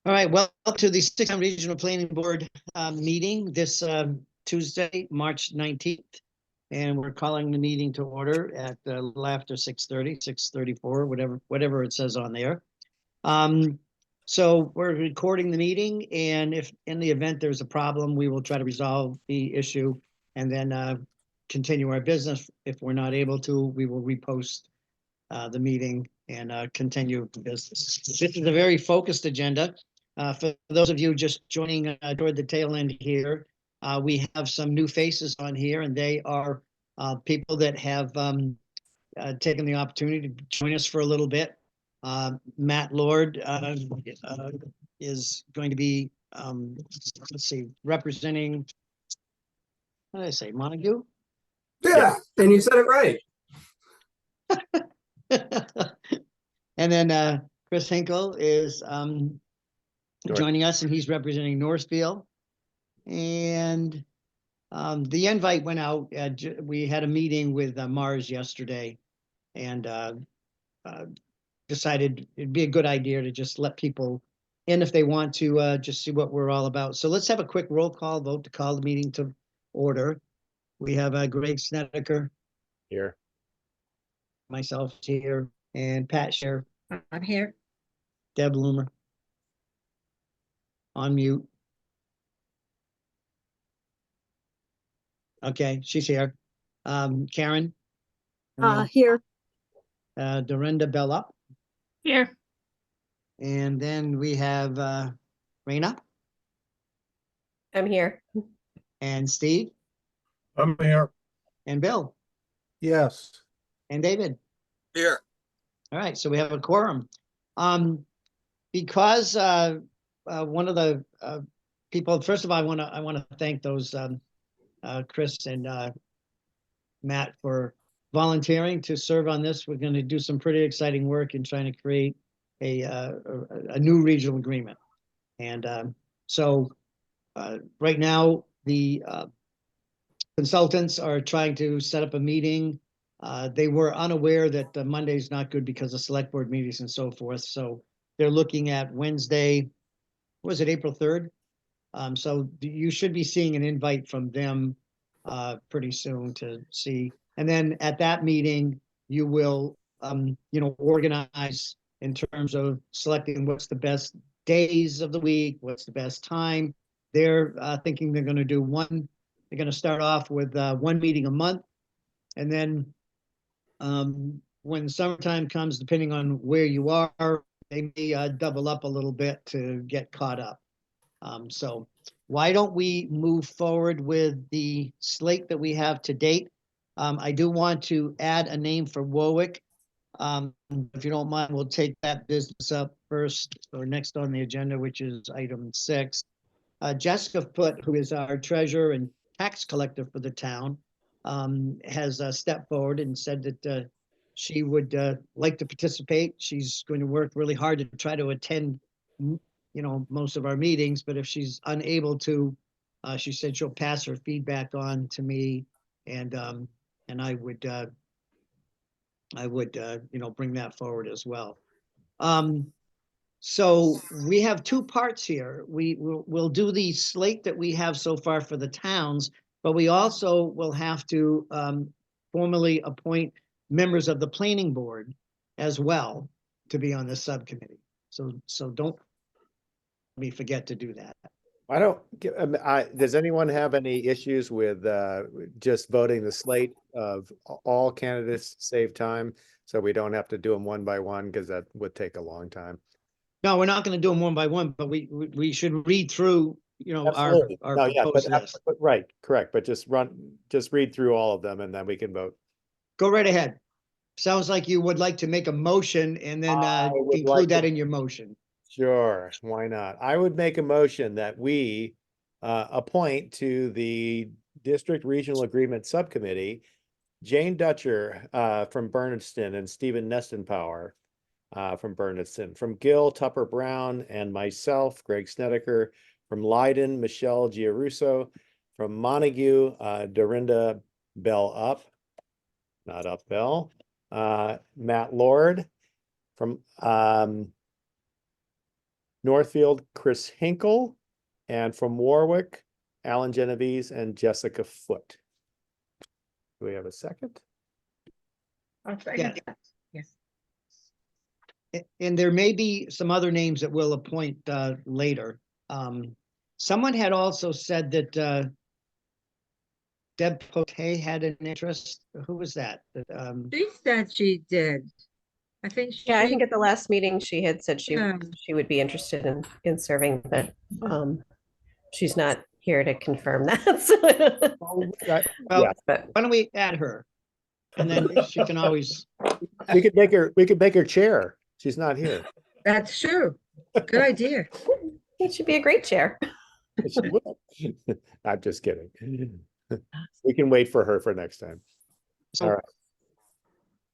All right, welcome to the 6th Regional Planning Board meeting this Tuesday, March 19th. And we're calling the meeting to order at a little after 6:30, 6:34, whatever it says on there. So we're recording the meeting, and if in the event there's a problem, we will try to resolve the issue and then continue our business. If we're not able to, we will repost the meeting and continue the business. This is a very focused agenda. For those of you just joining toward the tail end here, we have some new faces on here, and they are people that have taken the opportunity to join us for a little bit. Matt Lord is going to be, let's see, representing, what did I say, Montague? Yeah, and you said it right. And then Chris Hinkle is joining us, and he's representing Northfield. And the invite went out. We had a meeting with Mars yesterday, and decided it'd be a good idea to just let people in if they want to just see what we're all about. So let's have a quick roll call vote to call the meeting to order. We have Greg Snedeker here, myself here, and Pat Scher. I'm here. Deb Loomer on mute. Okay, she's here. Karen. Here. Dorinda Bella. Here. And then we have Raina. I'm here. And Steve. I'm here. And Bill. Yes. And David. Here. All right, so we have a quorum. Because one of the people, first of all, I want to thank those Chris and Matt for volunteering to serve on this. We're going to do some pretty exciting work in trying to create a new regional agreement. And so right now, the consultants are trying to set up a meeting. They were unaware that Monday's not good because of select board meetings and so forth. So they're looking at Wednesday, was it April 3rd? So you should be seeing an invite from them pretty soon to see. And then at that meeting, you will, organize in terms of selecting what's the best days of the week, what's the best time. They're thinking they're going to do they're going to start off with one meeting a month. And then when summertime comes, depending on where you are, they may double up a little bit to get caught up. So why don't we move forward with the slate that we have to date? I do want to add a name for Warwick. If you don't mind, we'll take that business up first or next on the agenda, which is item 6. Jessica Foote, who is our treasurer and tax collector for the town, has stepped forward and said that she would like to participate. She's going to work really hard to try to attend most of our meetings, but if she's unable to, she said she'll pass her feedback on to me, and I would bring that forward as well. So we have two parts here. We'll do the slate that we have so far for the towns, but we also will have to formally appoint members of the planning board as well to be on the subcommittee. So don't me forget to do that. Does anyone have any issues with just voting the slate of all candidates to save time so we don't have to do them one by one, because that would take a long time? No, we're not going to do them one by one, but we should read through our proposed list. But right, correct, but just read through all of them and then we can vote. Go right ahead. Sounds like you would like to make a motion and then include that in your motion. Sure, why not? I would make a motion that we appoint to the District Regional Agreement Subcommittee Jane Dutcher from Bernardston and Stephen Nestenpower from Bernardston, from Gill, Tupper Brown, and myself, Greg Snedeker, from Leiden, Michelle Giarusso, from Montague, Dorinda Bell not up Bell, Matt Lord, from Northfield, Chris Hinkle, and from Warwick, Alan Genovese and Jessica Foote. Do we have a second? Yeah. Yes. And there may be some other names that we'll appoint later. Someone had also said that Deb Pote had an interest. Who was that? She said she did. I think she. Yeah, I think at the last meeting she had said Yeah. she would be interested in serving, but she's not here to confirm that. So, Well, Yeah. but why don't we add her? And then she can always, We could make her chair. She's not here. That's true. Good idea. it should be a great chair. She will. I'm just kidding. We can wait for her for next time. So- All right.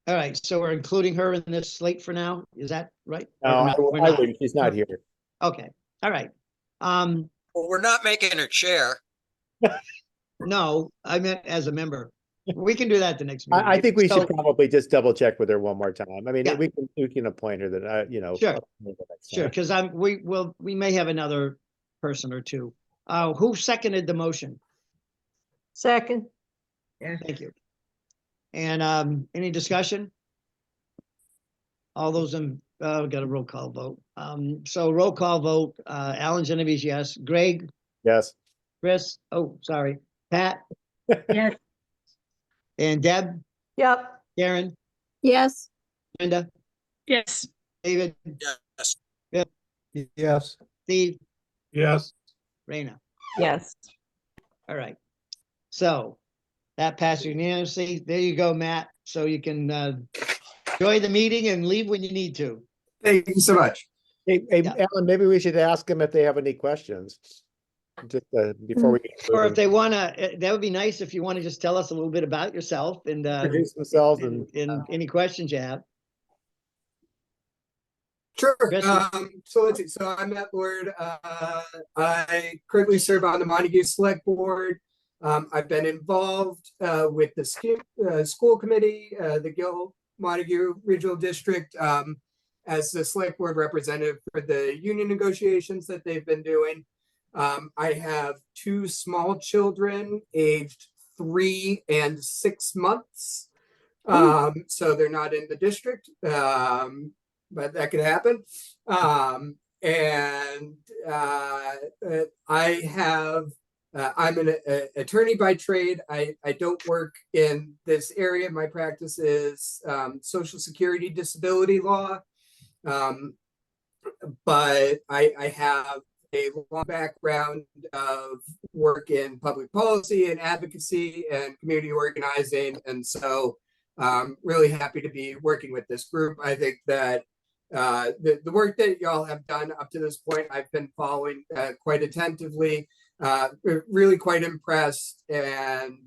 all right, so we're including her in this slate for now, is that right? Or No, not? We're I not. wouldn't. She's not here. Okay, all right. Well, we're not making her chair. No, I meant as a member. We can do that the next meeting. I think we So- should probably just double check with her one more time. I mean, Yeah. we can appoint her that, Sure. next Sure, time. because we may have another person or two. Who seconded the motion? Second. Thank you. And any discussion? All those in, we got a roll call vote. So roll call vote, Alan Genovese, yes. Greg, Yes. Chris, oh, sorry, Pat, Yes. and Deb, Yep. Karen, Yes. Linda, Yes. David, Yes. Yes. Steve, Yes. Raina. Yes. All right. So that passed unanimously. There you go, Matt. So you can enjoy the meeting and leave when you need to. Thank you so much. Hey, Yeah. Alan, maybe we should ask them if they have any questions. Just before we get Or if moving. they want to, that would be nice if you want to just tell us a little bit about yourself and Introduce themselves and any questions you have. Sure. Chris, So let's see. So I'm Matt Lord. I currently serve on the Montague Select Board. I've been involved with the school committee, the Gil Montague Regional District, as the select board representative for the union negotiations that they've been doing. I have two small children aged 3 and 6 months. So they're not in the district, but that could happen. I'm an attorney by trade. I don't work in this area. My practice is Social Security disability law. But I have a long background of work in public policy and advocacy and community organizing. And so really happy to be working with this group. I think that the work that y'all have done up to this point, I've been following quite attentively, really quite impressed and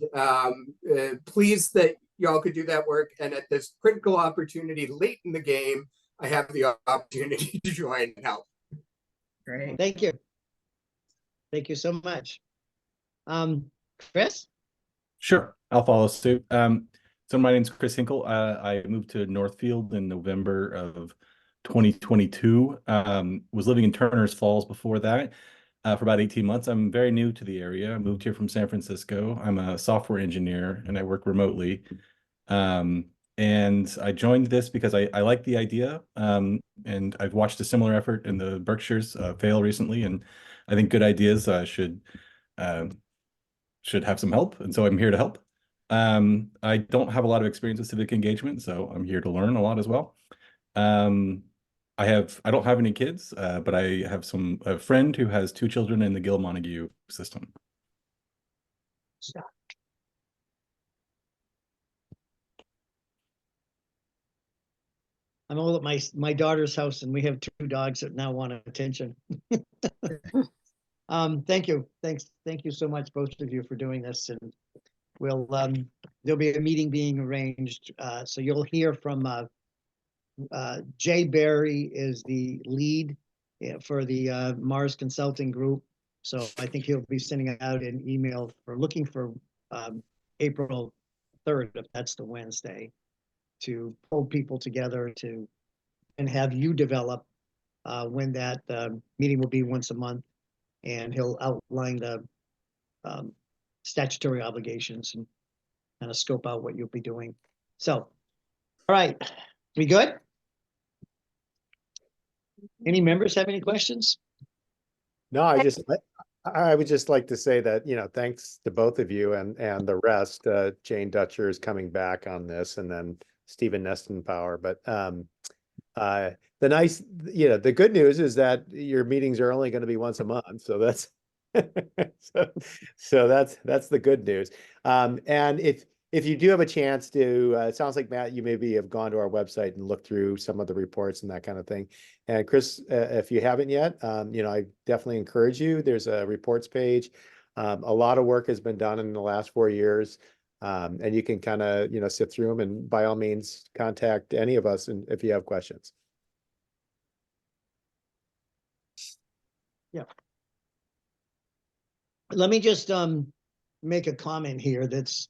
pleased that y'all could do that work. And at this critical opportunity late in the game, I have the opportunity to join and help. Great. Thank you. Thank you so much. Chris? Sure, I'll follow suit. So my name's Chris Hinkle. I moved to Northfield in November of 2022. Was living in Turner's Falls before that for about 18 months. I'm very new to the area. I moved here from San Francisco. I'm a software engineer and I work remotely. And I joined this because I like the idea. And I've watched a similar effort in the Berkshires fail recently. And I think good ideas should have some help. And so I'm here to help. I don't have a lot of experience with civic engagement, so I'm here to learn a lot as well. I don't have any kids, but I have a friend who has 2 children in the Gil Montague system. I'm all at my daughter's house and we have 2 dogs that now want attention. Thank you. Thank you so much, both of you, for doing this. And we'll there'll be a meeting being arranged. So you'll hear from Jay Berry is the lead for the Mars Consulting Group. So I think he'll be sending out an email for looking for April 3rd, if that's the Wednesday, to pull people together and have you develop when that meeting will be once a month, and he'll outline the statutory obligations and kind of scope out what you'll be doing. So, all right, we good? Any members have any questions? No, I would just like to say that, thanks to both of you and the rest. Jane Dutcher is coming back on this, and then Stephen Nestenpower. But the good news is that your meetings are only going to be once a month. So that's so that's the good news. And if you do have a chance to, it sounds like, Matt, you maybe have gone to our website and looked through some of the reports and that kind of thing. And Chris, if you haven't yet, I definitely encourage you. There's a reports page. A lot of work has been done in the last 4 years. And you can kind of, sit through them, and by all means, contact any of us if you have questions. Yeah. Let me just make a comment here that's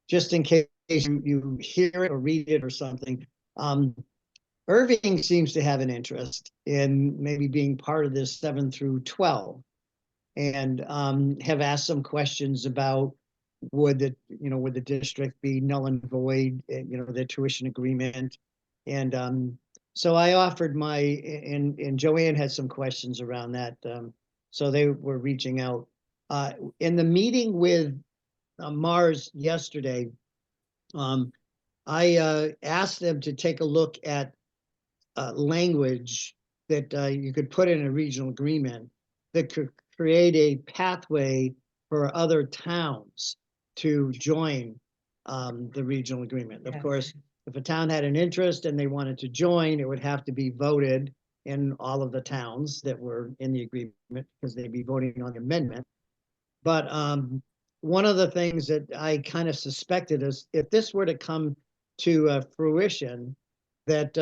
just in case you hear it or read it or something. Irving seems to have an interest in maybe being part of this 7 through 12, and have asked some questions about would the district be null and void, the tuition agreement. And so I offered and Joanne had some questions around that. So they were reaching out. In the meeting with Mars yesterday, I asked them to take a look at language that you could put in a regional agreement that could create a pathway for other towns to join the regional agreement. Of course, if a town had an interest and they wanted to join, it would have to be voted in all of the towns that were in the agreement, because they'd be voting on the amendment. But one of the things that I kind of suspected is, if this were to come to fruition, that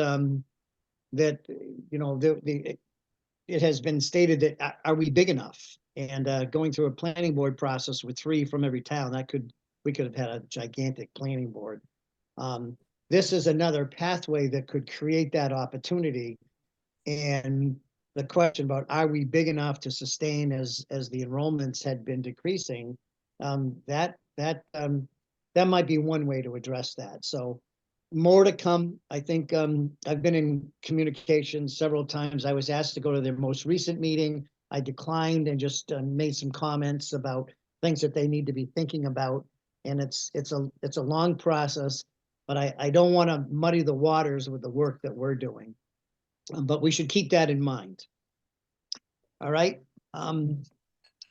it has been stated that are we big enough? And going through a planning board process with 3 from every town, we could have had a gigantic planning board. This is another pathway that could create that opportunity. And the question about, are we big enough to sustain as the enrollments had been decreasing, that might be one way to address that. So more to come. I think I've been in communication several times. I was asked to go to their most recent meeting. I declined and just made some comments about things that they need to be thinking about. And it's a long process, but I don't want to muddy the waters with the work that we're doing. But we should keep that in mind. All right.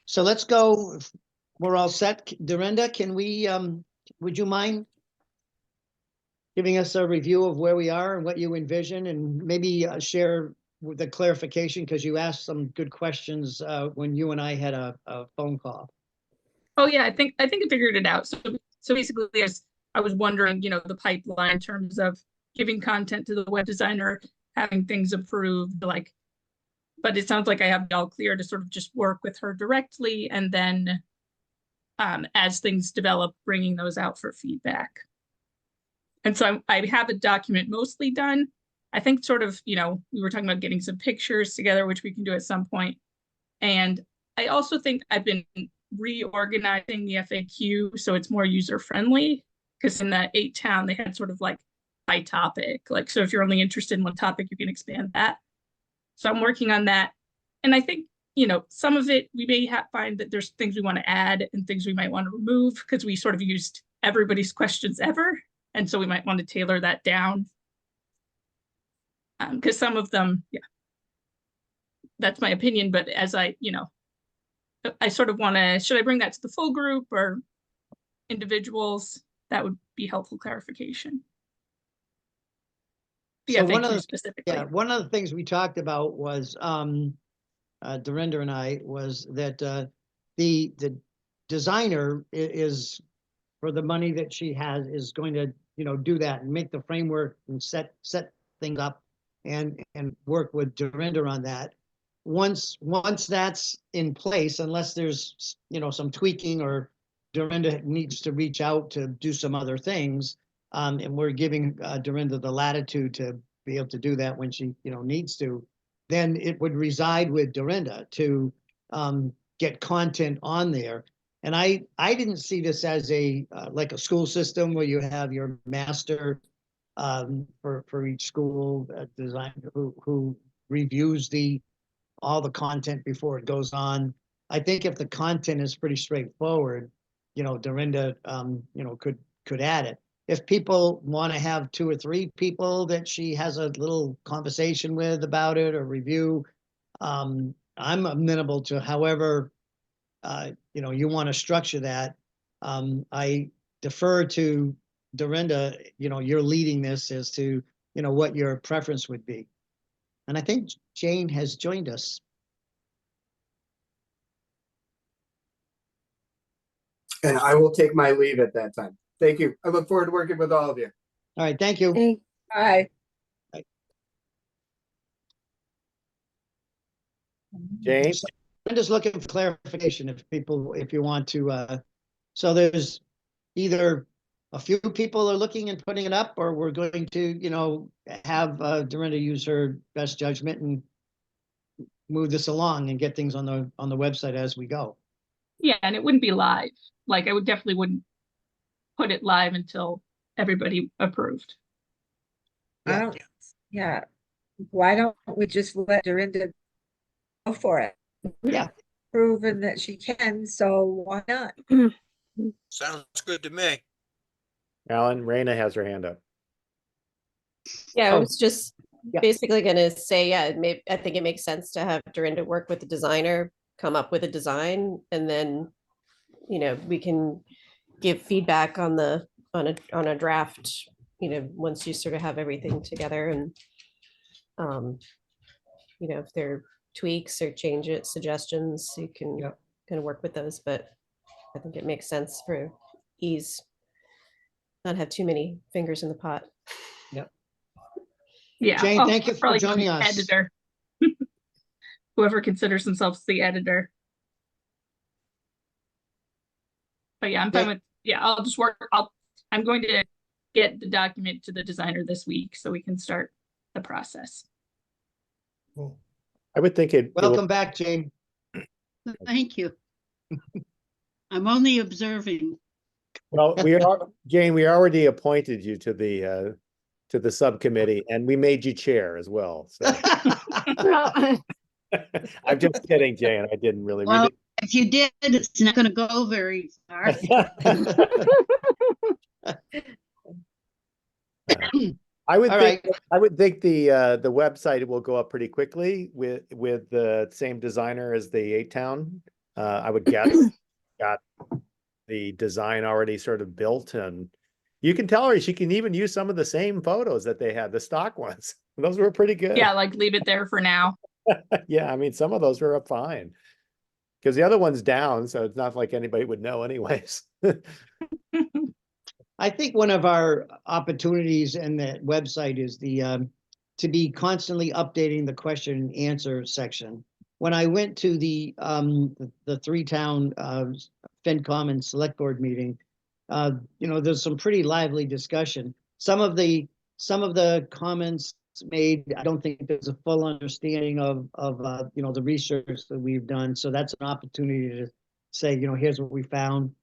So let's go. We're all set. Dorinda, would you mind giving us a review of where we are and what you envision, and maybe share with the clarification, because you asked some good questions when you and I had a phone call. Oh yeah, I think I figured it out. So basically, I was wondering, the pipeline in terms of giving content to the web designer, having things approved, but it sounds like I have it all clear to sort of just work with her directly, and then as things develop, bringing those out for feedback. And so I have a document mostly done. I think sort of, we were talking about getting some pictures together, which we can do at some point. And I also think I've been reorganizing the FAQ so it's more user-friendly, because in that 8-town, they had sort of by topic. So if you're only interested in one topic, you can expand that. So I'm working on that. And I think, some of it, we may find that there's things we want to add and things we might want to remove, because we sort of used everybody's questions ever. And so we might want to tailor that down. Because some of them, yeah, that's my opinion. But as I sort of want to, should I bring that to the full group or individuals? That would be helpful clarification. Yeah, So one of the things we talked about was, Dorinda and I, was that the designer is, for the money that she has, is going to do that and make the framework and set things up and work with Dorinda on that. Once that's in place, unless there's some tweaking or Dorinda needs to reach out to do some other things, and we're giving Dorinda the latitude to be able to do that when she needs to. then it would reside with Dorinda to get content on there. And I didn't see this as a like a school system where you have your master for each school designer who reviews all the content before it goes on. I think if the content is pretty straightforward, Dorinda, could add it. If people want to have 2 or 3 people that she has a little conversation with about it or review, I'm amenable to however, you want to structure that. I defer to Dorinda, you're leading this as to, what your preference would be. And I think Jane has joined us. And I will take my leave at that time. Thank you. I look forward to working with all of you. All right, thank you. Bye. Jane? I'm just looking for clarification if you want to, so there's either a few people are looking and putting it up, or we're going to, have Dorinda use her best judgment and move this along and get things on the website as we go. Yeah, and it wouldn't be live. Like I would definitely wouldn't put it live until everybody approved. I don't, yeah. Why don't we just let Dorinda go for it? Yeah. Proven that she can, so why not? Sounds good to me. Alan, Raina has her hand up. Yeah, I Oh, was just yeah. basically gonna say, yeah, I think it makes sense to have Dorinda work with the designer, come up with a design, and then, we can give feedback on a draft, once you sort of have everything together, and if there are tweaks or suggestions, you can Yep. kind of work with those, but I think it makes sense for ease, not have too many fingers in the pot. Yeah. Jane, I'll thank you for probably be joining the us. Editor. Whoever considers themselves the editor. But yeah, I'm fine with, I'll just work. I'm going to get the document to the designer this week so we can start the process. I would think it. Welcome back, Jane. Thank you. I'm only observing. Well, Jane, we already appointed you to the subcommittee, and we made you chair as well. So I'm just kidding, Jane. I didn't really Well, read if you did, it's not going to go very far. I would All think right. I would think the website will go up pretty quickly with the same designer as the 8-Town. I would guess got the design already sort of built, and you can tell her she can even use some of the same photos that they had, the stock ones. Those were pretty good. Yeah, like leave it there for now. Yeah, I mean, some of those were fine because the other one's down, so it's not like anybody would know anyways. I think one of our opportunities in the website is to be constantly updating the question and answer section. When I went to the 3-town FinCom and Select Board meeting, there's some pretty lively discussion. Some of the comments made, I don't think there's a full understanding of the research that we've done. So that's an opportunity to say, here's what we found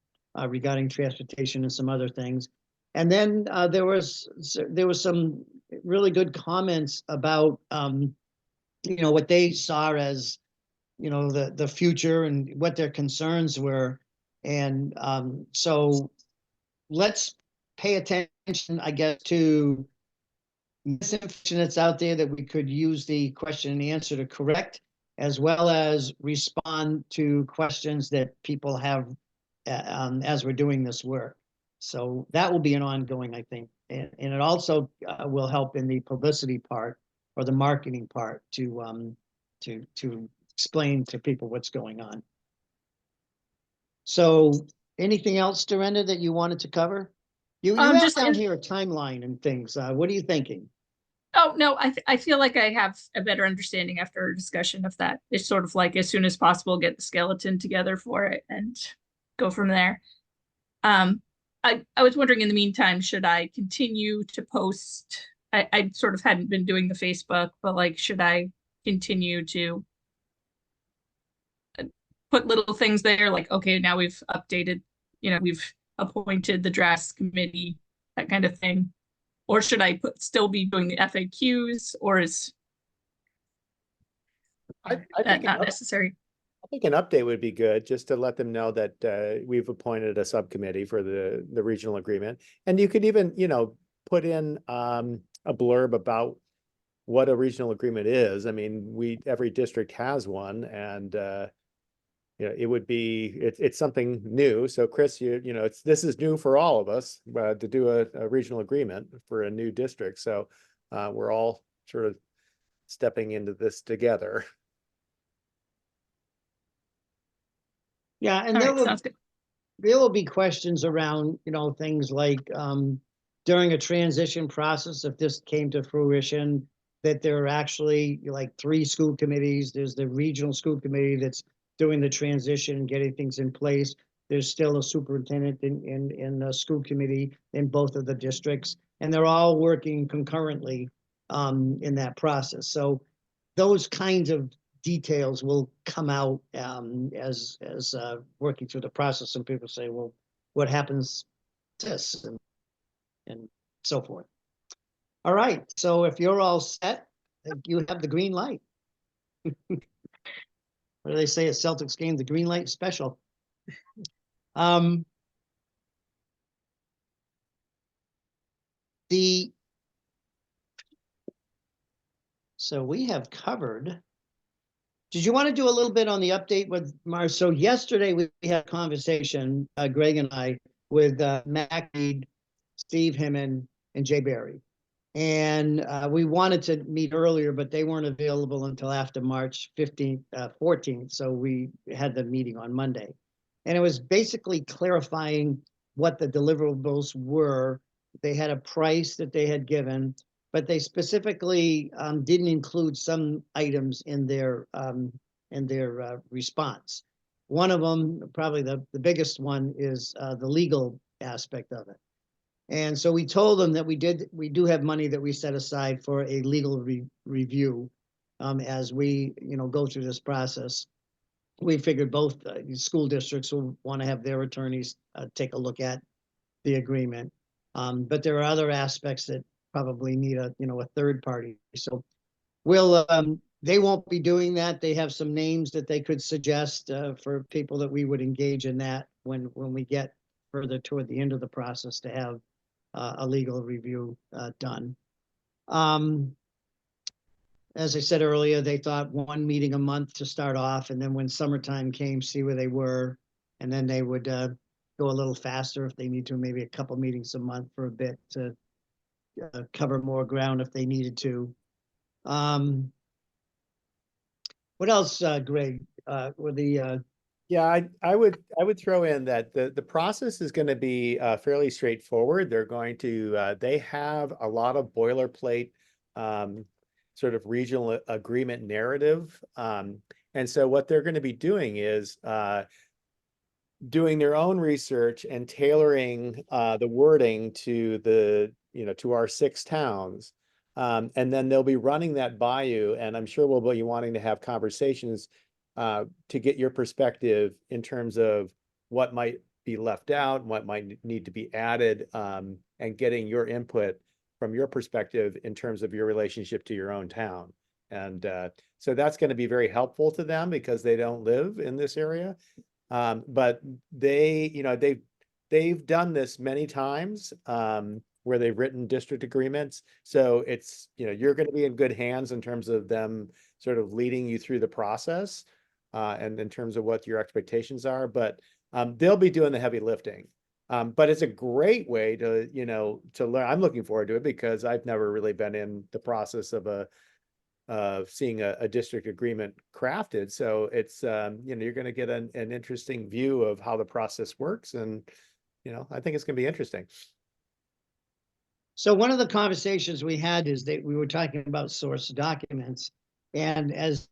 regarding transportation and some other things. And then there was some really good comments about what they saw as the future and what their concerns were. And so let's pay attention, I guess, to misinformation that's out there that we could use the question and answer to correct, as well as respond to questions that people have as we're doing this work. So that will be an ongoing, I think, and it also will help in the publicity part or the marketing part to explain to people what's going on. So anything else, Dorinda, that you wanted to cover? You have Just down here a timeline and things. What are you thinking? Oh, no, I feel like I have a better understanding after our discussion of that. It's sort of like as soon as possible, get the skeleton together for it and go from there. I was wondering in the meantime, should I continue to post? I sort of hadn't been doing the Facebook, but like, should I continue to put little things there like, okay, now we've updated, we've appointed the drafts committee, that kind of thing? Or should I still be doing the FAQs, or is I that think not necessary? I think an update would be good, just to let them know that we've appointed a subcommittee for the regional agreement. And you could even, put in a blurb about what a regional agreement is. I mean, every district has one, and it would be it's something new. So Chris, this is new for all of us to do a regional agreement for a new district. So we're all sort of stepping into this together. Yeah, and All there right, sounds good. will be questions around, things like during a transition process, if this came to fruition, that there are actually like 3 school committees. There's the regional school committee that's doing the transition and getting things in place. There's still a superintendent in the school committee in both of the districts, and they're all working concurrently in that process. So those kinds of details will come out as working through the process. Some people say, well, what happens to this and so forth. All right, so if you're all set, you have the green light. What do they say at Celtics game? The green light special. So we have covered. Did you want to do a little bit on the update with Mars? So yesterday we had a conversation, Greg and I, with Mac Reed, Steve Hyman, and Jay Berry. And we wanted to meet earlier, but they weren't available until after March 15th, 14th. So we had the meeting on Monday. And it was basically clarifying what the deliverables were. They had a price that they had given, but they specifically didn't include some items in their response. One of them, probably the biggest one, is the legal aspect of it. And so we told them that we do have money that we set aside for a legal review as we go through this process. We figured both school districts will want to have their attorneys take a look at the agreement, but there are other aspects that probably need a third party. So they won't be doing that. They have some names that they could suggest for people that we would engage in that when we get further toward the end of the process to have a legal review done. As I said earlier, they thought 1 meeting a month to start off, and then when summertime came, see where they were, and then they would go a little faster if they need to, maybe a couple meetings a month for a bit to cover more ground if they needed to. What else, Greg? Yeah, I would throw in that the process is going to be fairly straightforward. They're going to they have a lot of boilerplate sort of regional agreement narrative, and so what they're going to be doing is doing their own research and tailoring the wording to to our 6 towns, and then they'll be running that by you. And I'm sure we'll be wanting to have conversations to get your perspective in terms of what might be left out, what might need to be added, and getting your input from your perspective in terms of your relationship to your own town. And so that's going to be very helpful to them because they don't live in this area. But they've done this many times where they've written district agreements. So it's, you're going to be in good hands in terms of them sort of leading you through the process. And in terms of what your expectations are, but they'll be doing the heavy lifting. But it's a great way to learn. I'm looking forward to it because I've never really been in the process of seeing a district agreement crafted. So it's you're going to get an interesting view of how the process works, and I think it's going to be interesting. So one of the conversations we had is that we were talking about source documents, and as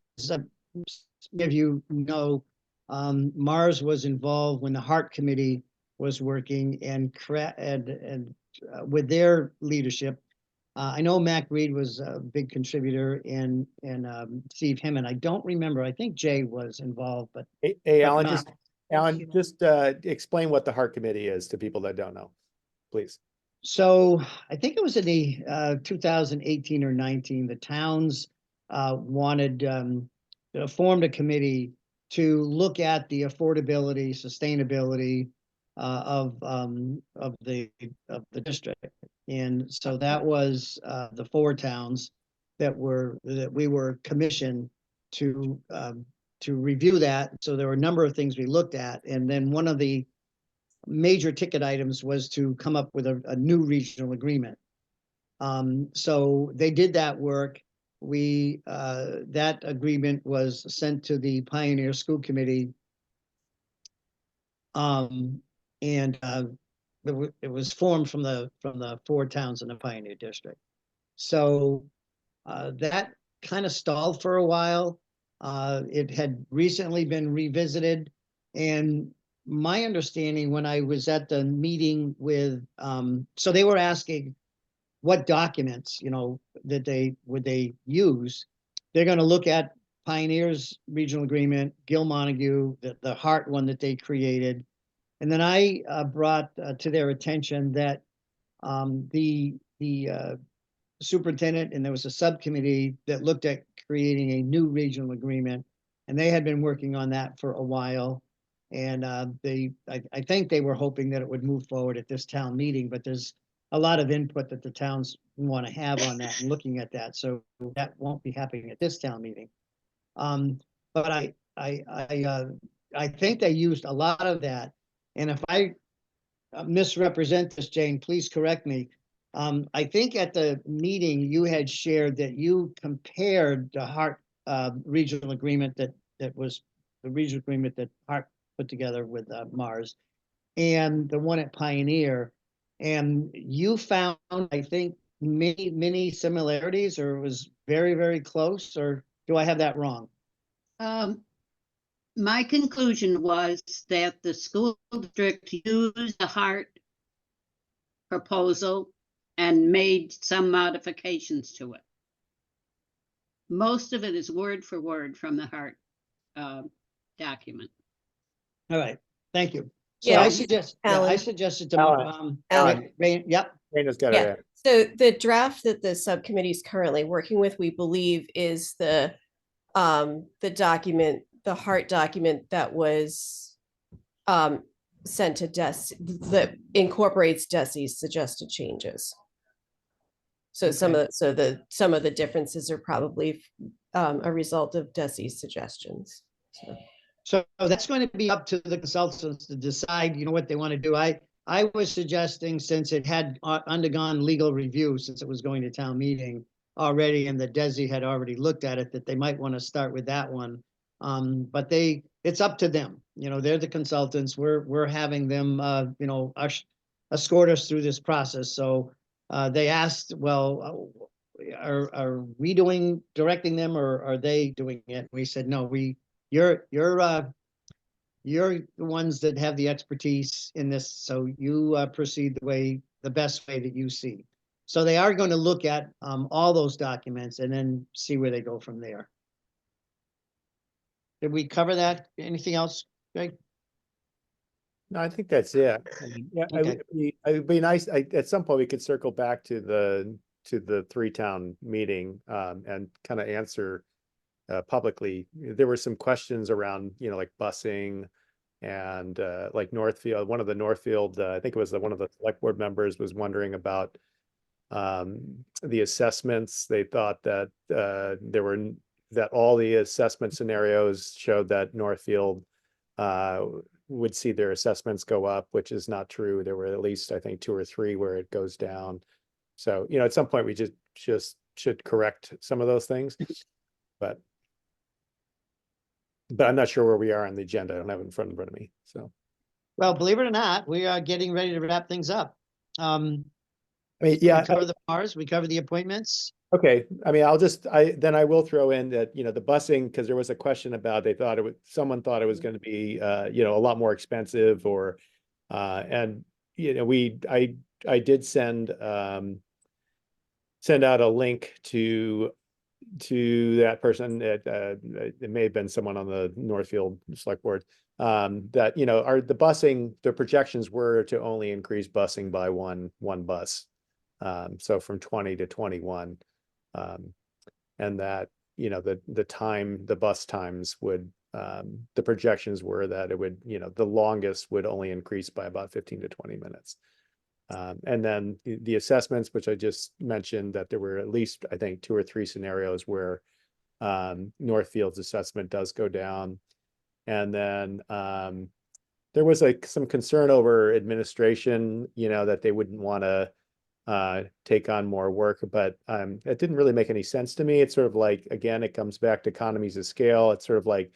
many of you know, Mars was involved when the Hart Committee was working, and with their leadership, I know Mac Reed was a big contributor and Steve Hemmon. I don't remember. I think Jay was involved, but Hey, Alan, just explain what the Heart Committee is to people that don't know, please. so I think it was in the 2018 or 19, the towns wanted formed a committee to look at the affordability, sustainability of the district. And so that was the 4 towns that we were commissioned to review that. So there were a number of things we looked at, and then one of the major ticket items was to come up with a new regional agreement. So they did that work. That agreement was sent to the Pioneer School Committee. And it was formed from the 4 towns in the Pioneer District. So that kind of stalled for a while. It had recently been revisited, and my understanding when I was at the meeting with, so they were asking what documents, that would they use. They're going to look at Pioneer's regional agreement, Gil Montague, the Hart one that they created. And then I brought to their attention that the superintendent, and there was a subcommittee that looked at creating a new regional agreement, and they had been working on that for a while. And I think they were hoping that it would move forward at this town meeting, but there's a lot of input that the towns want to have on that and looking at that, so that won't be happening at this town meeting. But I think they used a lot of that, and if I misrepresent this, Jane, please correct me. I think at the meeting you had shared that you compared the Hart regional agreement that was the regional agreement that Hart put together with Mars and the one at Pioneer, and you found, I think, many similarities, or it was very, very close, or do I have that wrong? My conclusion was that the school district used the Hart proposal and made some modifications to it. Most of it is word for word from the Hart document. All right, thank you. So Yeah, I Alan. suggested to Alan. Yep. Raina's got Yeah. So the draft that the subcommittee is currently working with, we believe, is the document, the Hart document that was sent to DESI, that incorporates DESI's suggested changes. So some of the differences are probably a result of DESI's suggestions. So that's going to be up to the consultants to decide, what they want to do. I was suggesting, since it had undergone legal review, since it was going to town meeting already, and the DESI had already looked at it, that they might want to start with that one. But it's up to them. They're the consultants. We're having them, escort us through this process. So they asked, well, are we directing them, or are they doing it? We said, no, you're the ones that have the expertise in this, so you proceed the best way that you see. So they are going to look at all those documents and then see where they go from there. Did we cover that? Anything else, Greg? No, I think that's it. Yeah, Okay. it would be nice. At some point we could circle back to the 3-town meeting and kind of answer publicly. There were some questions around, like busing and like Northfield. One of the Northfield, I think it was one of the select board members was wondering about the assessments. They thought that that all the assessment scenarios showed that Northfield would see their assessments go up, which is not true. There were at least, I think, 2 or 3 where it goes down. So, at some point we just should correct some of those things, but I'm not sure where we are on the agenda. I don't have it in front of me. So, Well, believe it or not, we are getting ready to wrap things up. I mean, yeah, we cover the Mars, we cover the appointments. okay. I mean, I will throw in that, the busing, because there was a question about, someone thought it was going to be, a lot more expensive, or, and, I did send, send out a link to that person. It may have been someone on the Northfield Select Board, that, you know, the busing, the projections were to only increase busing by one bus. So from 20 to 21. And that, you know, the bus times would, the projections were that it would, you know, the longest would only increase by about 15 to 20 minutes. And then the assessments, which I just mentioned, that there were at least, I think, 2 or 3 scenarios where Northfield's assessment does go down. And then there was like some concern over administration, you know, that they wouldn't want to take on more work, but it didn't really make any sense to me. It's sort of like, again, it comes back to economies of scale. It's sort of like,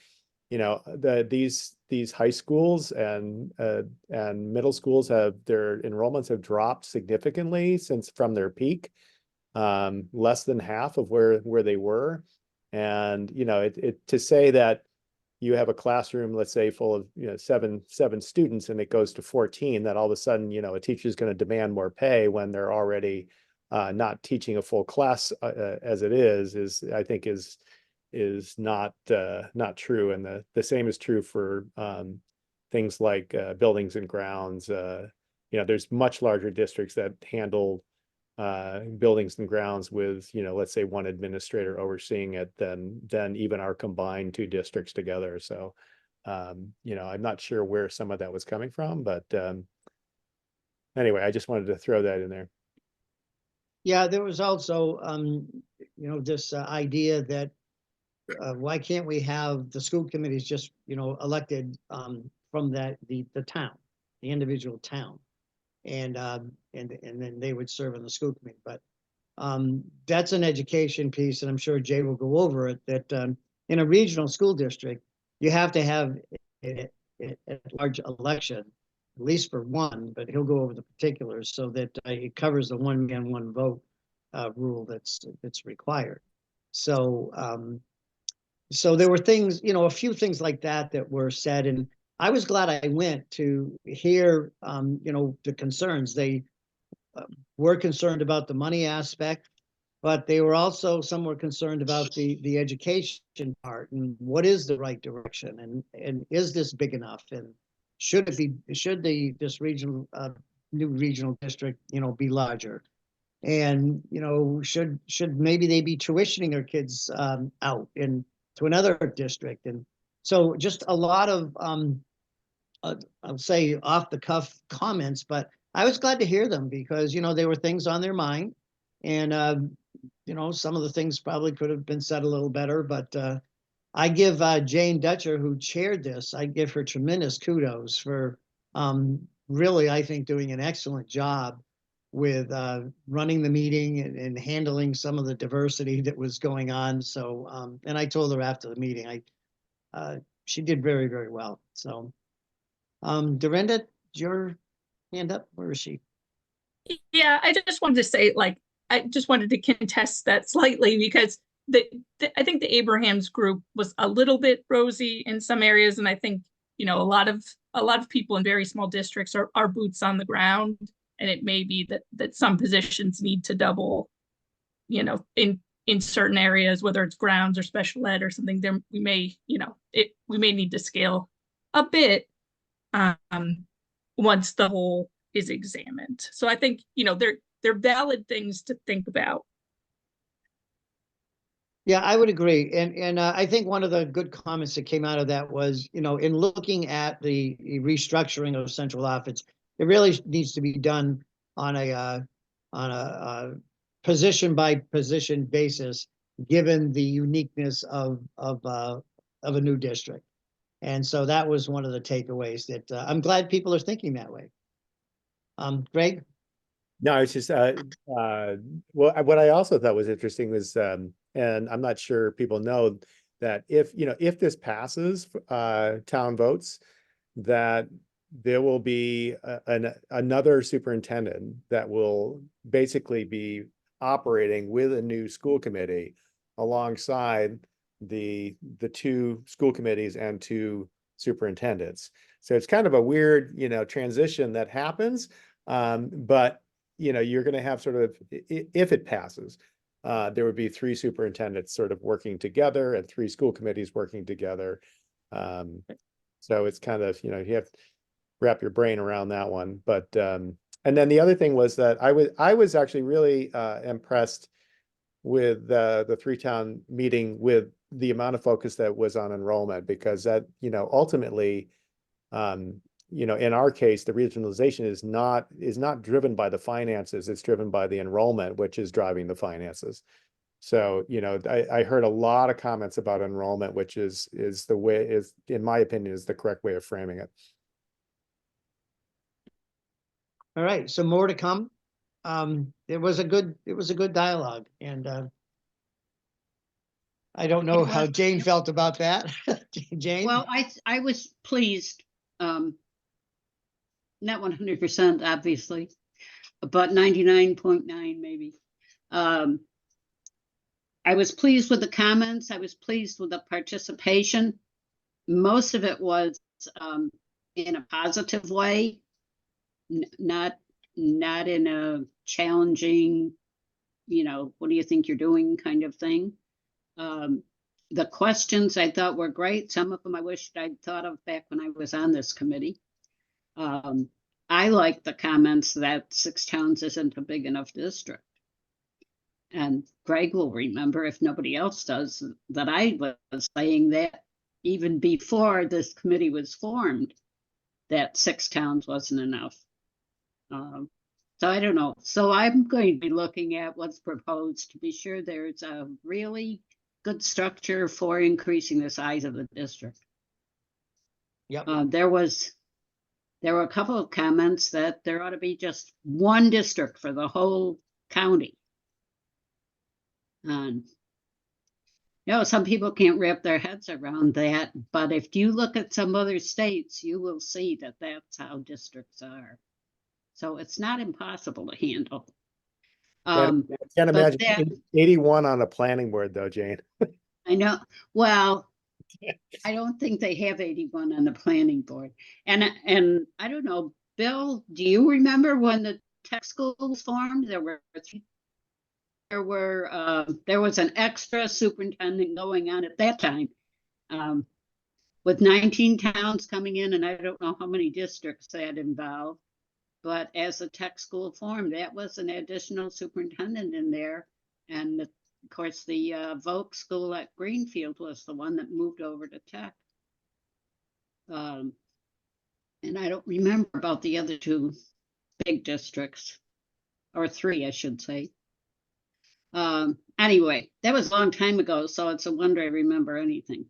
you know, these high schools and middle schools their enrollments have dropped significantly from their peak, less than half of where they were. And, you know, to say that you have a classroom, let's say, full of, you know, seven students, and it goes to 14, that all of a sudden, you know, a teacher is going to demand more pay when they're already not teaching a full class as it is I think is not true. And the same is true for things like buildings and grounds. You know, there's much larger districts that handle buildings and grounds with, you know, let's say one administrator overseeing it than even our combined 2 districts together. So, you know, I'm not sure where some of that was coming from, but anyway, I just wanted to throw that in there. Yeah, there was also, you know, this idea that why can't we have the school committees just, you know, elected from the town, the individual town, and then they would serve on the school committee. But that's an education piece, and I'm sure Jay will go over it, that in a regional school district, you have to have a large election, at least for one, but he'll go over the particulars so that it covers the 1 man, 1 vote rule that's required. So so there were things, you know, a few things like that were said, and I was glad I went to hear, you know, the concerns. They were concerned about the money aspect, but they were also somewhat concerned about the education part and what is the right direction, and is this big enough, and should this regional new regional district, you know, be larger, and, you know, should maybe they be tuitioning their kids out to another district. And so just a lot of I'll say off the cuff comments, but I was glad to hear them because, you know, there were things on their mind, and you know, some of the things probably could have been said a little better, but I give Jane Dutcher, who chaired this, I give her tremendous kudos for really, I think, doing an excellent job with running the meeting and handling some of the diversity that was going on. So, and I told her after the meeting, she did very, very well. So, Dorinda, your hand up? Where is she? Yeah, I just wanted to say, like, I just wanted to contest that slightly because I think the Abrahams group was a little bit rosy in some areas, and I think, you know, a lot of people in very small districts are boots on the ground, and it may be that some positions need to double, you know, in certain areas, whether it's grounds or special ed or something. There we may, you know, we may need to scale a bit once the whole is examined. So I think, you know, they're valid things to think about. Yeah, I would agree. And I think one of the good comments that came out of that was, you know, in looking at the restructuring of central office, it really needs to be done on a position by position basis, given the uniqueness of a new district. And so that was one of the takeaways that I'm glad people are thinking that way. Greg? No, it's just well, what I also thought was interesting was, and I'm not sure people know that if this passes town votes, that there will be another superintendent that will basically be operating with a new school committee alongside the 2 school committees and 2 superintendents. So it's kind of a weird, you know, transition that happens. But you know, you're going to have sort of, if it passes, there would be 3 superintendents sort of working together and 3 school committees working together. So it's kind of, you know, you have to wrap your brain around that one. But and then the other thing was that I was actually really impressed with the 3-town meeting with the amount of focus that was on enrollment, because that, you know, ultimately, you know, in our case, the regionalization is not driven by the finances, it's driven by the enrollment, which is driving the finances. So, you know, I heard a lot of comments about enrollment, which is the way, is, in my opinion, is the correct way of framing it. All right, so more to come. It was a good dialogue, and I don't know It how was. Jane felt about that. Jane? Well, I was pleased, not 100%, obviously, but 99.9 maybe. I was pleased with the comments. I was pleased with the participation. Most of it was in a positive way, not in a challenging, you know, what do you think you're doing kind of thing. The questions I thought were great. Some of them I wished I'd thought of back when I was on this committee. I like the comments that 6 towns isn't a big enough district. And Greg will remember, if nobody else does, that I was saying that even before this committee was formed, that 6 towns wasn't enough. So I don't know. So I'm going to be looking at what's proposed to be sure there's a really good structure for increasing the size of the district. Yep. There were a couple of comments that there ought to be just one district for the whole county. And you know, some people can't wrap their heads around that, but if you look at some other states, you will see that that's how districts are. So it's not impossible to handle. I can't but imagine 81 on a planning board though, Jane. I know. Well, I don't think they have 81 on the planning board. And I don't know, Bill, do you remember when the tech school was formed? There was an extra superintendent going on at that time, with 19 towns coming in, and I don't know how many districts that involved. But as the tech school formed, that was an additional superintendent in there. And of course, the Volk School at Greenfield was the one that moved over to tech. And I don't remember about the other 2 big districts, or 3, I should say. Anyway, that was a long time ago, so it's a wonder I remember anything.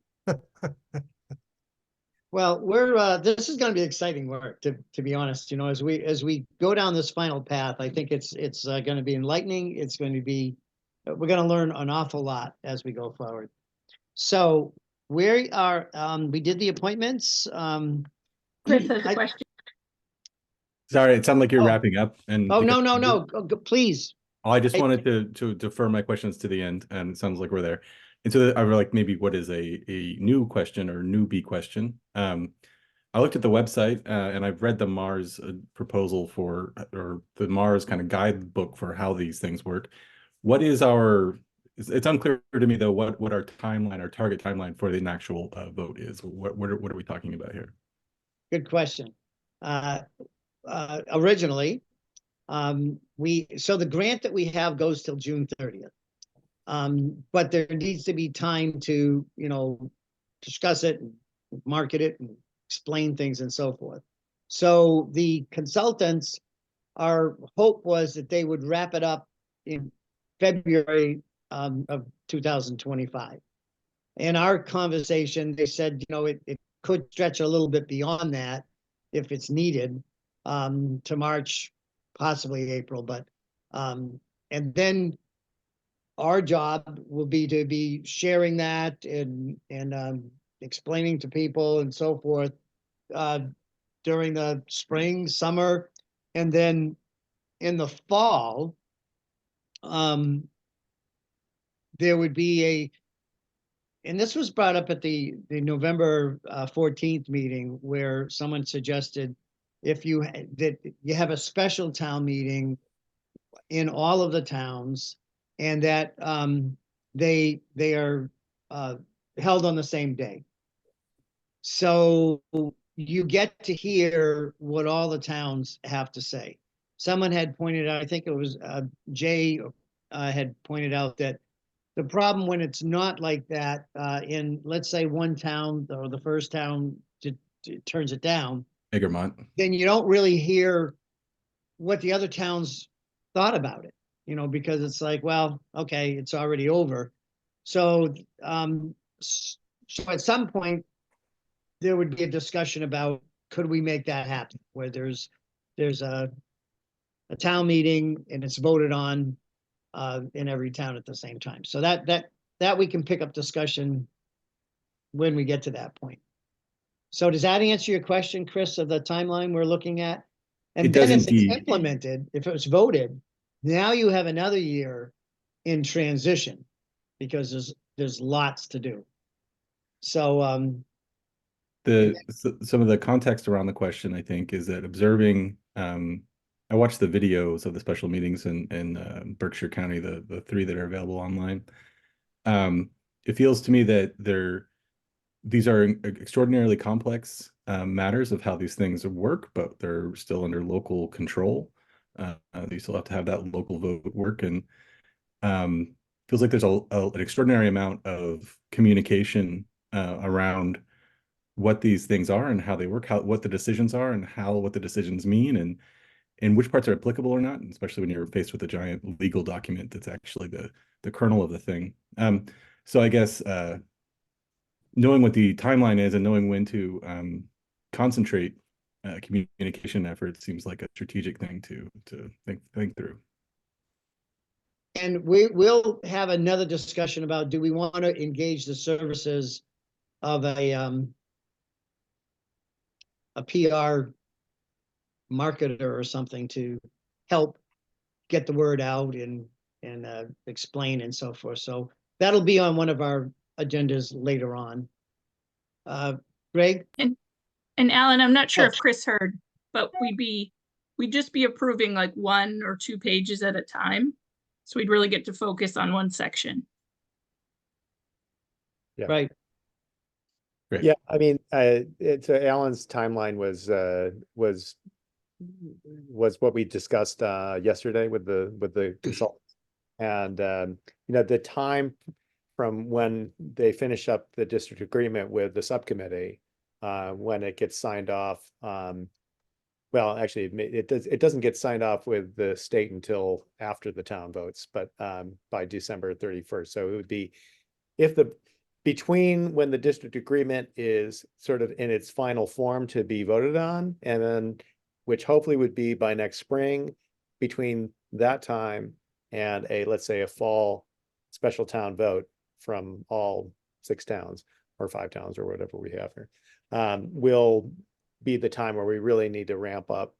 Well, this is going to be exciting work, to be honest. You know, as we go down this final path, I think it's going to be enlightening. It's going to be, we're going to learn an awful lot as we go forward. So we did the appointments. Chris has a question. Sorry, it sounded like you're Oh. wrapping up. And Oh, no, please. Oh, I just Hey. wanted to defer my questions to the end, and it sounds like we're there. And so I were like, maybe what is a new question or newbie question? I looked at the website and I've read the Mars proposal for, or the Mars kind of guidebook for how these things work. What is it's unclear to me though, what our timeline, our target timeline for the actual vote is. What are we talking about here? Good question. Originally, so the grant that we have goes till June 30th. But there needs to be time to, you know, discuss it, and market it, and explain things and so forth. So the consultants, our hope was that they would wrap it up in February of 2025. In our conversation, they said, you know, it could stretch a little bit beyond that if it's needed, to March, possibly April, but and then our job will be to be sharing that and explaining to people and so forth during the spring, summer, and then in the fall, there would be and this was brought up at the November 14th meeting, where someone suggested that you have a special town meeting in all of the towns, and that they are held on the same day. So you get to hear what all the towns have to say. Someone had pointed out, I think it was Jay had pointed out that the problem when it's not like that in, let's say, one town or the first town turns it down, Egremont. then you don't really hear what the other towns thought about it, you know, because it's like, well, okay, it's already over. So, so at some point, there would be a discussion about, could we make that happen? Where there's a town meeting and it's voted on in every town at the same time. So that we can pick up discussion when we get to that point. So does that answer your question, Chris, of the timeline we're looking at? And It then does if it's indeed. implemented, if it was voted, now you have another year in transition because there's lots to do. So Some of the context around the question, I think, is that observing, I watched the videos of the special meetings in Berkshire County, the 3 that are available online. It feels to me that these are extraordinarily complex matters of how these things work, but they're still under local control. You still have to have that local vote work, and feels like there's an extraordinary amount of communication around what these things are and how they work, what the decisions are and what the decisions mean, and which parts are applicable or not, especially when you're faced with a giant legal document that's actually the kernel of the thing. So I guess knowing what the timeline is and knowing when to concentrate communication efforts seems like a strategic thing to think through. and we'll have another discussion about, do we want to engage the services of a PR marketer or something to help get the word out and explain and so forth. So that'll be on one of our agendas later on. Greg? And Alan, I'm not sure Oh. if Chris heard, but we'd just be approving like 1 or 2 pages at a time. So we'd really get to focus on one section. Yeah. Right. Great. Yeah, I mean, Alan's timeline was what we discussed yesterday with the consultants, and you know, the time from when they finish up the district agreement with the subcommittee, when it gets signed off. Well, actually, it doesn't get signed off with the state until after the town votes, but by December 31st. So it would be between when the district agreement is sort of in its final form to be voted on, and then, which hopefully would be by next spring, between that time and let's say a fall special town vote from all 6 towns or 5 towns or whatever we have here, will be the time where we really need to ramp up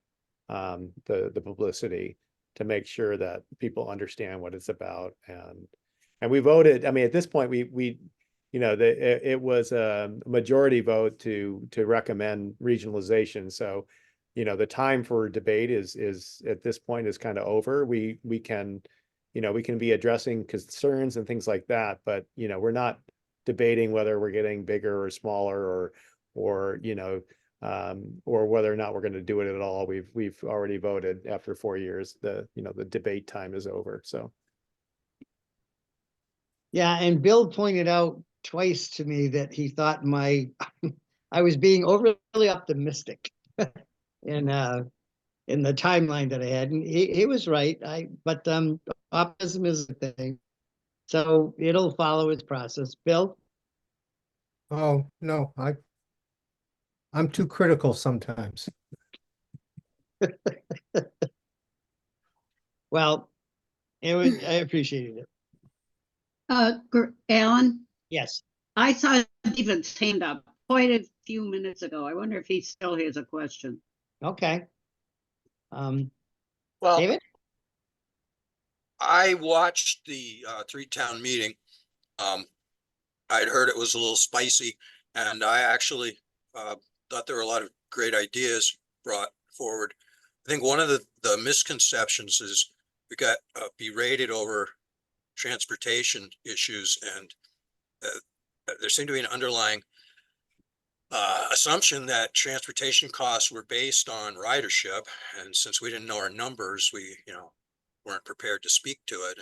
the publicity to make sure that people understand what it's about. And we voted, I mean, at this point, we you know, it was a majority vote to recommend regionalization. So, you know, the time for debate is at this point is kind of over. We can, you know, we can be addressing concerns and things like that, but, you know, we're not debating whether we're getting bigger or smaller or you know, or whether or not we're going to do it at all. We've already voted after 4 years. You know, the debate time is over. So. Yeah, and Bill pointed out twice to me that he thought I was being overly optimistic in the timeline that I had, and he was right. But optimism is the thing, so it'll follow its process. Bill? Oh, no, I'm too critical sometimes. Well, I appreciated it. Alan, Yes. I saw David's hand up quite a few minutes ago. I wonder if he still has a question. Okay. Well, David? I watched the 3-town meeting. I'd heard it was a little spicy, and I actually thought there were a lot of great ideas brought forward. I think one of the misconceptions is we got berated over transportation issues, and there seemed to be an underlying assumption that transportation costs were based on ridership. And since we didn't know our numbers, we, weren't prepared to speak to it.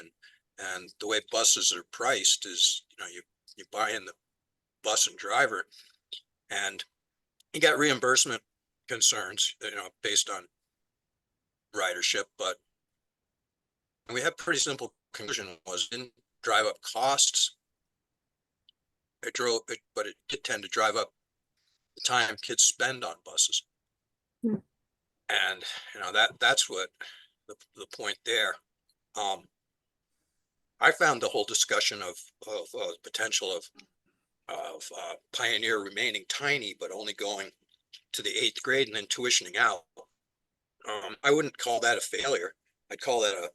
And the way buses are priced is, you buy in the bus and driver, and you got reimbursement concerns, based on ridership. But we had pretty simple conclusion was it didn't drive up costs. But it did tend to drive up the time kids spend on buses. Hmm. And that's what the point there. I found the whole discussion of potential of Pioneer remaining tiny but only going to the 8th grade and then tuitioning out. I wouldn't call that a failure. I'd call that a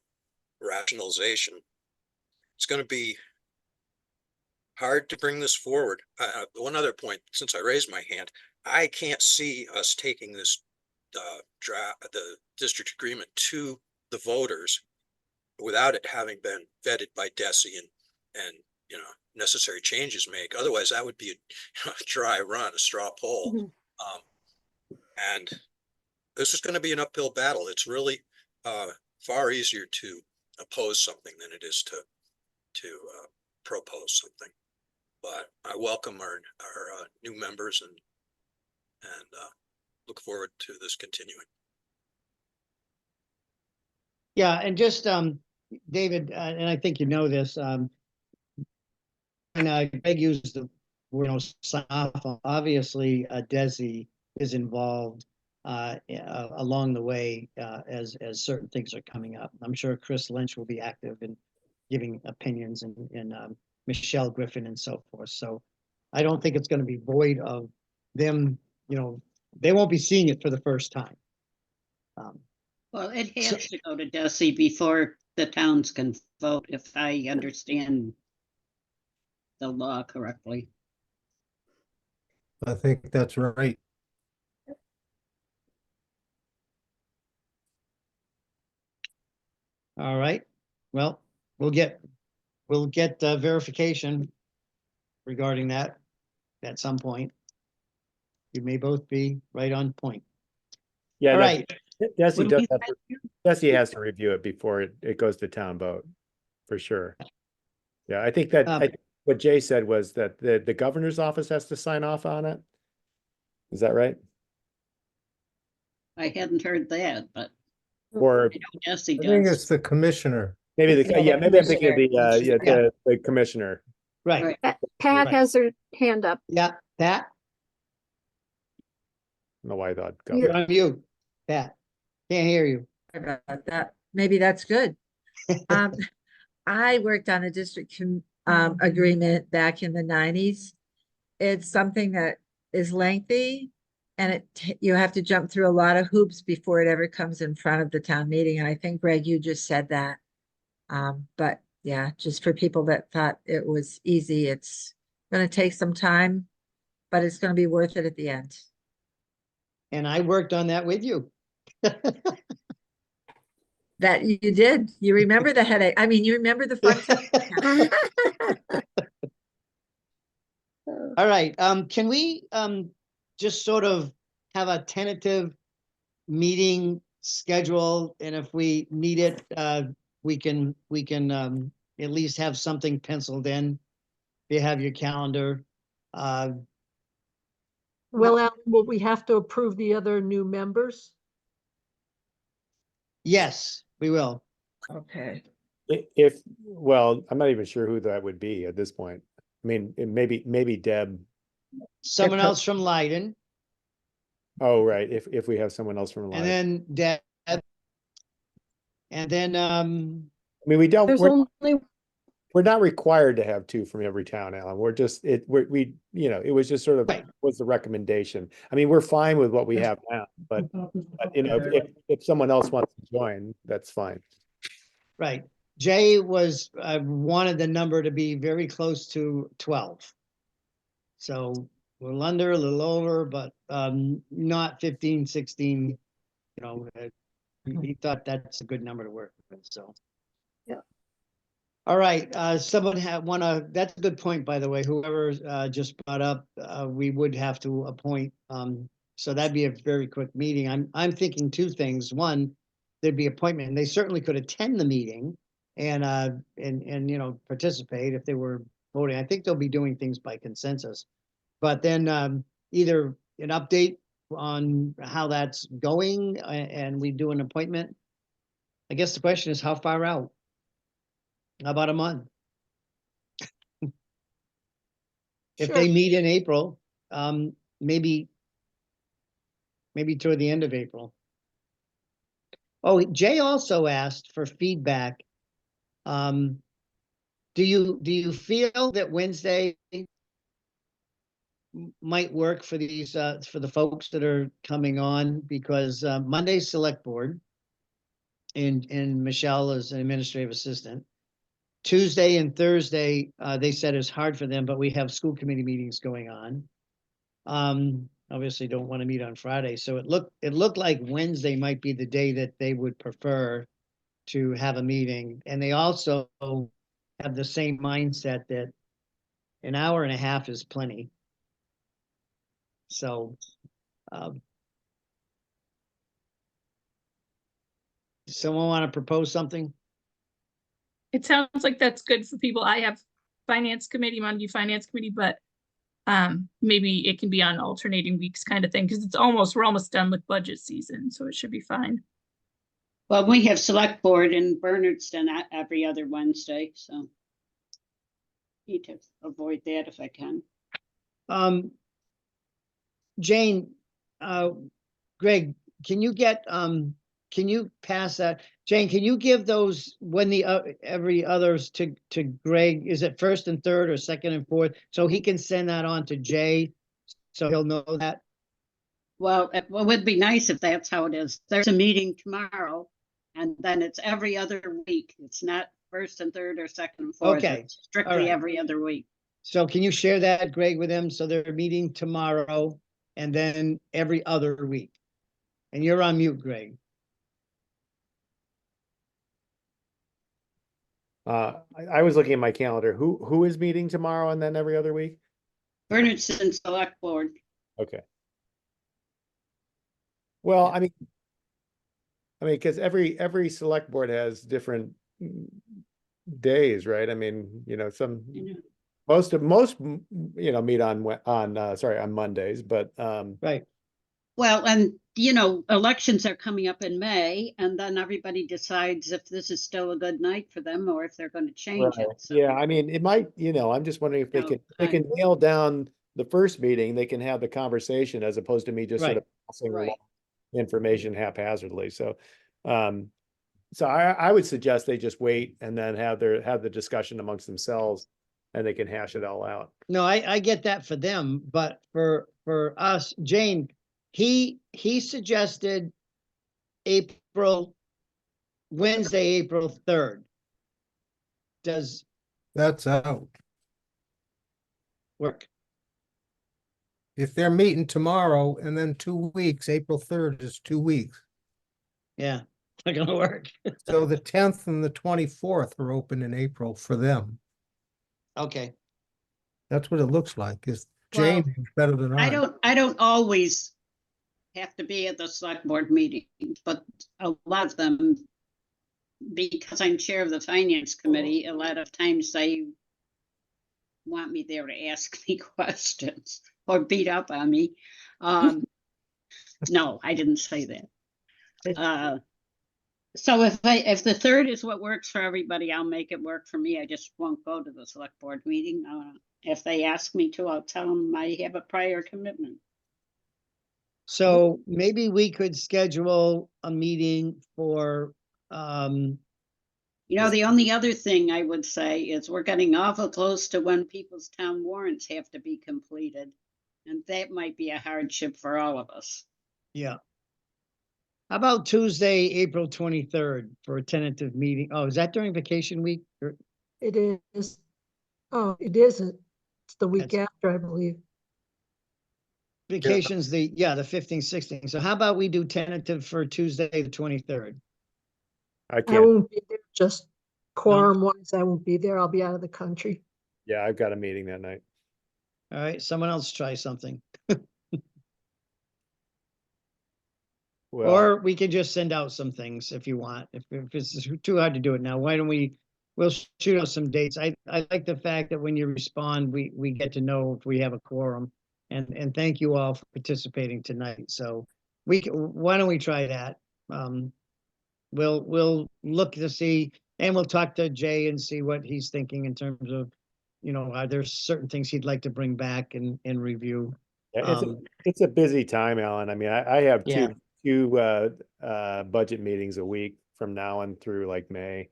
rationalization. It's going to be hard to bring this forward. One other point, since I raised my hand, I can't see us taking this the district agreement to the voters without it having been vetted by DESI and necessary changes made. Otherwise, that would be a dry run, a straw poll. Mhm. And this is going to be an uphill battle. It's really far easier to oppose something than it is to propose something. But I welcome our new members and look forward to this continuing. Yeah, and just David, and I think you know this, and Greg used the word, sign off. Obviously, DESI is involved along the way as certain things are coming up. I'm sure Chris Lynch will be active in giving opinions, and Michelle Griffin and so forth. So I don't think it's going to be void of them. They won't be seeing it for the first time. Well, it has to go to DESI before the towns can vote, if I understand the law correctly. I think that's right. All right. Well, we'll get verification regarding that at some point. You may both be right on point. Yeah, All right. DESI has to review it before it goes to town vote, for sure. Yeah, I think that what Jay said was that the governor's office has to sign off on it. Is that right? I hadn't heard that, but Or I know DESI I think does. it's the commissioner. maybe Yeah, maybe I'm thinking of commissioner. the commissioner. Right. Right. Pat Right. has her hand up. Yeah, Pat, I don't know why I thought you're governor. on mute. Pat, can't hear you. About that. Maybe that's good. I worked on a district agreement back in the 90s. It's something that is lengthy, and you have to jump through a lot of hoops before it ever comes in front of the town meeting. And I think, Greg, you just said that. But yeah, just for people that thought it was easy, it's going to take some time, but it's going to be worth it at the end. And I worked on that with you. That you did. You remember the headache. I mean, you remember the fun time. All right, can we just sort of have a tentative meeting schedule, and if we need it, we can at least have something penciled in. You have your calendar. Well, Alan, will we have to approve the other new members? Yes, we will. Okay. Well, I'm not even sure who that would be at this point. I mean, maybe Deb. Someone else from Leiden, Oh, right. If we have someone else from and Lyme. then Deb, and then I mean, There's only we're not required to have two from every town, Alan. We're just it was just sort of Right. was the recommendation. I mean, we're fine with what we have now, but if someone else wants to join, that's fine. right. Jay was wanted the number to be very close to 12. So a little under, a little over, but not 15, 16, He thought that's a good number to work with, so. Yeah. All right, someone that's a good point, by the way, whoever just brought up, we would have to appoint, so that'd be a very quick meeting. I'm thinking two things. One, there'd be appointment, and they certainly could attend the meeting and participate if they were voting. I think they'll be doing things by consensus. But then either an update on how that's going and we do an appointment. I guess the question is how far out? How about a month? If they Sure. meet in April, maybe toward the end of April. Oh, Jay also asked for feedback. Do you feel that Wednesday might work for these for the folks that are coming on? Because Monday's select board and Michelle is an administrative assistant. Tuesday and Thursday, they said it's hard for them, but we have school committee meetings going on. Obviously don't want to meet on Friday. So it looked like Wednesday might be the day that they would prefer to have a meeting. And they also have the same mindset that an hour and a half is plenty. So, someone want to propose something? It sounds like that's good for people. I have finance committee, Monday finance committee, but maybe it can be on alternating weeks kind of thing, because we're almost done with budget season, so it should be fine. Well, we have select board in Bernardston every other Wednesday, so need to avoid that if I can. Jane, Greg, can you pass that? Jane, can you give those when the every others to Greg? Is it first and third or second and fourth? So he can send that on to Jay, so he'll know that. Well, it would be nice if that's how it is. There's a meeting tomorrow, and then it's every other week. It's not first and third or second and fourth. Okay. It's strictly All right. every other week. So can you share that, Greg, with them? So they're meeting tomorrow and then every other week. And you're on mute, Greg. I was looking at my calendar. Who is meeting tomorrow and then every other week? Bernardston Select Board. Okay. Well, I mean, because every select board has different days, right? I mean, some most meet on Mondays, but Right. Well, and elections are coming up in May, and then everybody decides if this is still a good night for them or if they're going to change right. it. So, Yeah, I mean, it might, I'm just wondering if they can nail down the first meeting, they can have the conversation as opposed to me just sort of passing along information haphazardly. So I would suggest they just wait and then have the discussion amongst themselves and they can hash it all out. No, I get that for them, but for us, Jane, he suggested Wednesday, April 3rd. Does That's out. work? If they're meeting tomorrow and then 2 weeks, April 3rd is 2 weeks. Yeah, not gonna work. So the 10th and the 24th are open in April for them. Okay. That's what it looks like. Is Well, Jane is better than I don't always have to be at the select board meetings, but a lot of them, because I'm chair of the finance committee, a lot of times they want me there to ask me questions or beat up on me. No, I didn't say that. So if the 3rd is what works for everybody, I'll make it work for me. I just won't go to the select board meeting. If they ask me to, I'll tell them I have a prior commitment. So maybe we could schedule a meeting for The only other thing I would say is we're getting awful close to when people's town warrants have to be completed. And that might be a hardship for all of us. yeah. How about Tuesday, April 23rd for a tentative meeting? Oh, is that during vacation week? It is. Oh, it isn't. It's the week That's- after, I believe. vacation's the 15th, 16th. So how about we do tentative for Tuesday, the 23rd? I I can't, won't be there, just quorum wise, I won't be there. I'll be out of the country. yeah, I've got a meeting that night. All right, someone else try something. Well, Or we could just send out some things if you want. If it's too hard to do it now, why don't we'll shoot out some dates. I like the fact that when you respond, we get to know if we have a quorum. And thank you all for participating tonight. So why don't we try that? We'll look to see, and we'll talk to Jay and see what he's thinking in terms of, are there certain things he'd like to bring back and review? yeah, it's a busy time, Alan. I mean, I have Yeah. two budget meetings a week from now on through like May,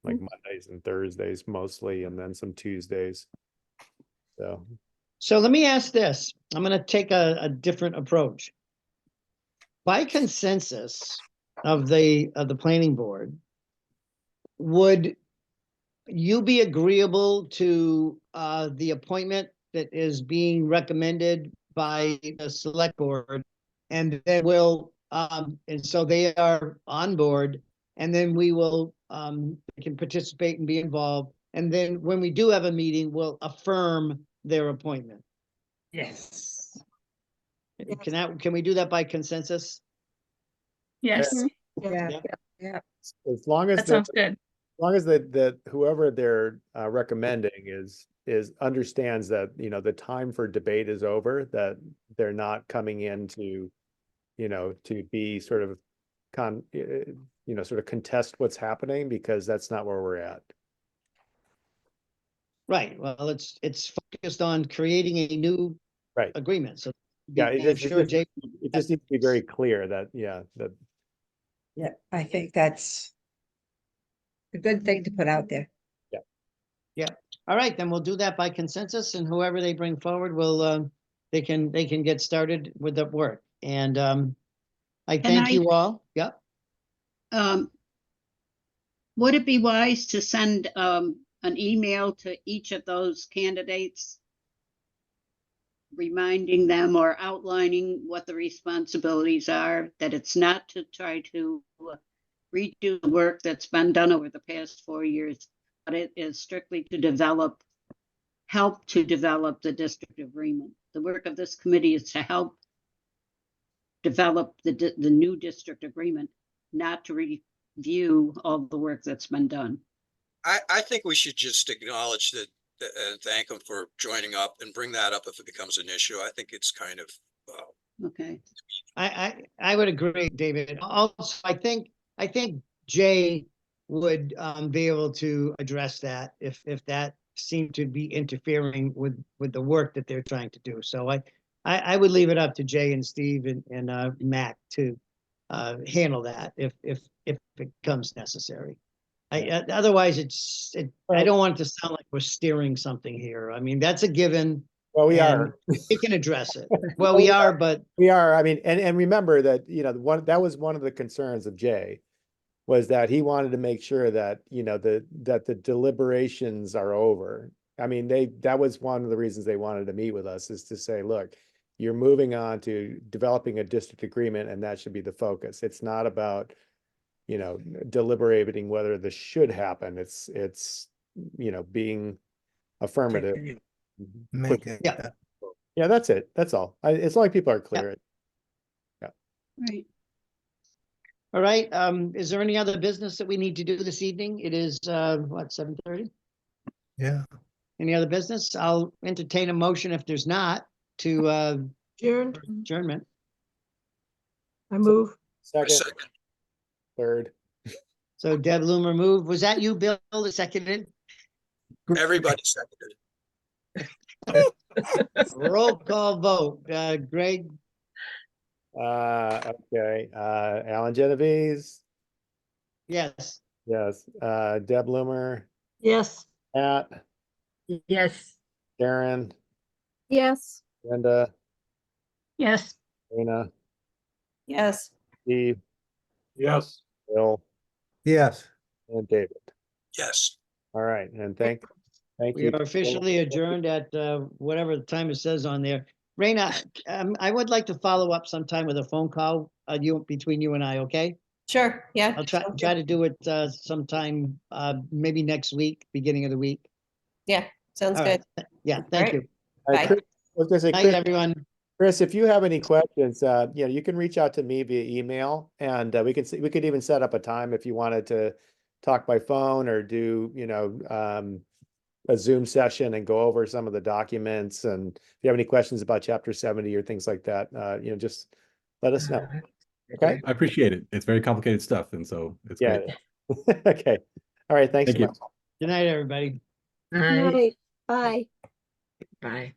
like Mondays and Thursdays mostly, and then some Tuesdays. So let me ask this. I'm going to take a different approach. By consensus of the planning board, would you be agreeable to the appointment that is being recommended by the select board? And then and so they are on board, and then we will, they can participate and be involved. And then when we do have a meeting, we'll affirm their appointment. Yes. Can we do that by consensus? Yes, Yeah, Yeah. yeah. As long as that sounds good. as long as that whoever they're recommending is understands that, the time for debate is over, that they're not coming in to, to be sort of sort of contest what's happening, because that's not where we're at. Right. Well, it's focused on creating a new Right. agreement. So Yeah, I'm sure Jay. it just needs to be very clear that, that Yeah, I think that's a good thing to put out there. All right, then we'll do that by consensus, and whoever they bring forward will, they can get started with the work. And I thank you all. Yep. Would it be wise to send an email to each of those candidates, reminding them or outlining what the responsibilities are, that it's not to try to redo the work that's been done over the past 4 years, but it is strictly to help to develop the district agreement. The work of this committee is to help develop the new district agreement, not to review all the work that's been done. I think we should just acknowledge that and thank them for joining up and bring that up if it becomes an issue. I think it's kind of, Okay. I would agree, David. Also, I think Jay would be able to address that if that seemed to be interfering with the work that they're trying to do. So I would leave it up to Jay and Steve and Matt to handle that if it becomes necessary. Otherwise, I don't want it to sound like we're steering something here. I mean, that's a given. well, we and are. We can address it. Well, we are, but We are. I mean, and remember that, that was one of the concerns of Jay, was that he wanted to make sure that, that the deliberations are over. I mean, that was one of the reasons they wanted to meet with us, is to say, look, you're moving on to developing a district agreement, and that should be the focus. It's not about, deliberating whether this should happen. It's being affirmative. Make it. Yeah. Yeah, that's it. That's all. As long as people are clear. Right. all right. Is there any other business that we need to do this evening? It is what, 7:30? Yeah. Any other business? I'll entertain a motion if there's not to Adjourned, adjournment. I move. I Second, second. third. So Deb Loomer moved. Was that you, Bill, that seconded? Everybody seconded. Roll call vote. Greg, Okay. Alan Genovese. yes. Yes. Deb Loomer, Yes. Pat, Yes. Karen, Yes. Linda, Yes. Dana, Yes. Steve, Yes. Bill, Yes. and David. Yes. All right. And thank We you. are officially adjourned at whatever the time it says on there. Raina, I would like to follow up sometime with a phone call, between you and I, okay? Sure, yeah. I'll try to do it, sometime, maybe next week, beginning of the week. Yeah, sounds All good. right. Yeah, thank right. you. Bye. Chris, I was gonna say, Night, Chris, everyone. Chris, if you have any questions, you can reach out to me via email, and we could even set up a time if you wanted to talk by phone or do, a Zoom session and go over some of the documents. And if you have any questions about Chapter 70 or things like that, just let us know. Okay? I appreciate it. It's very complicated stuff, and so it's Yeah. great. Okay. All right. Thanks Thank so you. much. Good night, everybody. All right, Bye. bye.